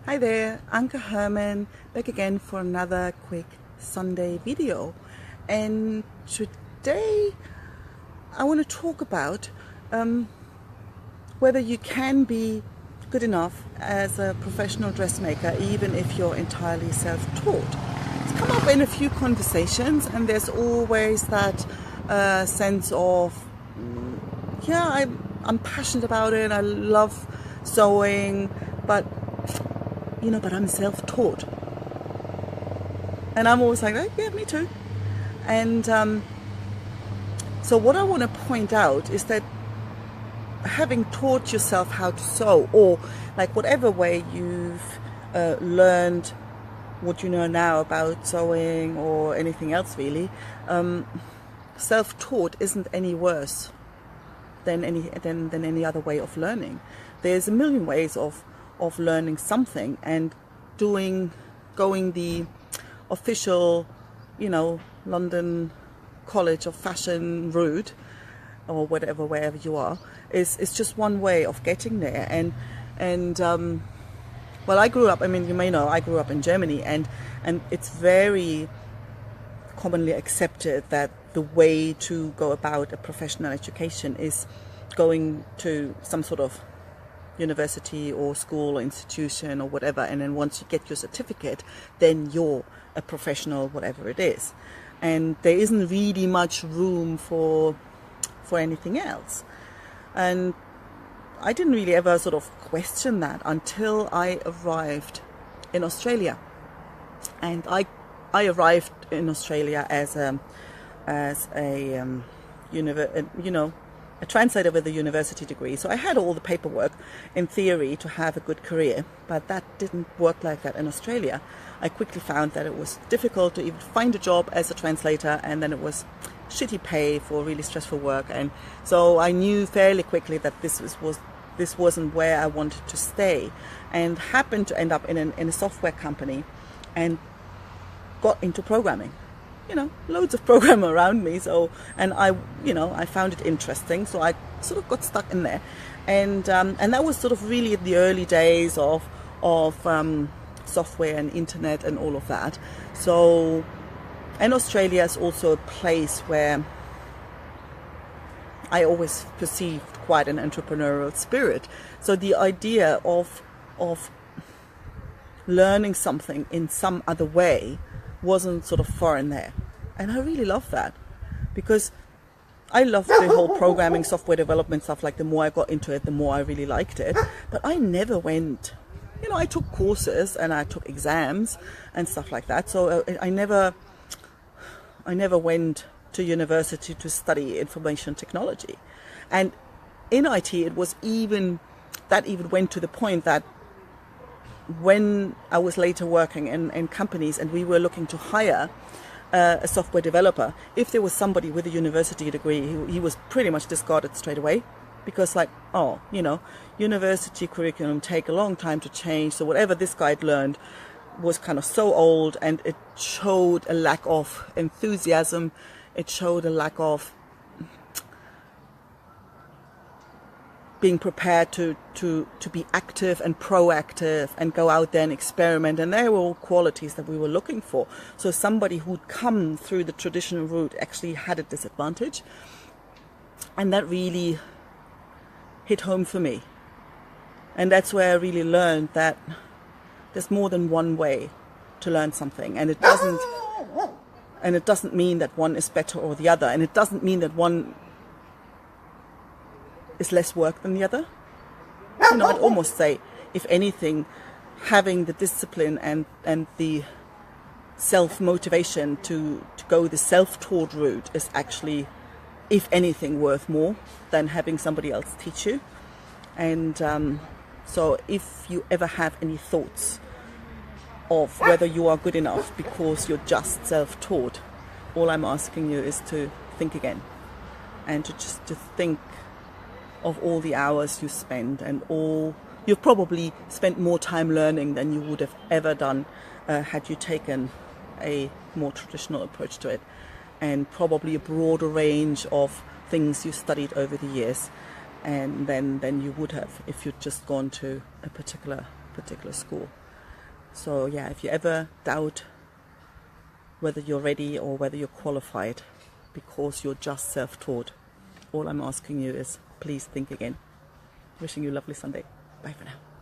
Hi there, Anke Herman back again for another quick Sunday video. And today I want to talk about whether you can be good enough as a professional dressmaker even if you're entirely self-taught. It's come up in a few conversations, and there's always that sense of I'm passionate about it, I love sewing, but I'm self-taught. And I'm always like, oh, yeah, me too. And so what I want to point out is that having taught yourself how to sew, or like whatever way you've learned what you know now about sewing or anything else really, self-taught isn't any worse than any other way of learning. There's a million ways of learning something, and going the official, London College of Fashion route, or wherever you are, is just one way of getting there. And well, I grew up, you may know, I grew up in Germany, and it's very commonly accepted that the way to go about a professional education is going to some sort of university or school or institution or whatever, and then once you get your certificate, then you're a professional, whatever it is. And there isn't really much room for anything else. And I didn't really ever sort of question that until I arrived in Australia. And I arrived in Australia as a translator with a university degree. So I had all the paperwork in theory to have a good career, but that didn't work like that in Australia. I quickly found that it was difficult to even find a job as a translator, and then it was shitty pay for really stressful work. And so I knew fairly quickly that this wasn't where I wanted to stay, and happened to end up in a software company and got into programming. Loads of programming around me. So, and I found it interesting. So I sort of got stuck in there, and that was sort of really the early days of software and internet and all of that. So, and Australia is also a place where I always perceived quite an entrepreneurial spirit. So the idea of learning something in some other way wasn't sort of foreign there. And I really love that, because I love the whole programming, software development stuff. Like, the more I got into it, the more I really liked it. But I never went, I took courses and I took exams and stuff like that. So I never went to university to study information technology. And in IT, it was even went to the point that when I was later working in companies and we were looking to hire a software developer, if there was somebody with a university degree, he was pretty much discarded straight away, because university curriculum take a long time to change. So whatever this guy had learned was kind of so old, and it showed a lack of enthusiasm. It showed a lack of being prepared to be active and proactive and go out there and experiment. And they were all qualities that we were looking for. So somebody who'd come through the traditional route actually had a disadvantage. And that really hit home for me. And that's where I really learned that there's more than one way to learn something. And it doesn't mean that one is better or the other. And it doesn't mean that one is less work than the other. I'd almost say, if anything, having the discipline and the self-motivation to go the self-taught route is actually, if anything, worth more than having somebody else teach you. And so if you ever have any thoughts of whether you are good enough because you're just self-taught, all I'm asking you is to think again, and to think of all the hours you spend, and you've probably spent more time learning than you would have ever done had you taken a more traditional approach to it, and probably a broader range of things you studied over the years. and than you would have if you'd just gone to a particular school. So yeah, if you ever doubt whether you're ready or whether you're qualified because you're just self-taught, all I'm asking you is please think again. Wishing you a lovely Sunday. Bye for now.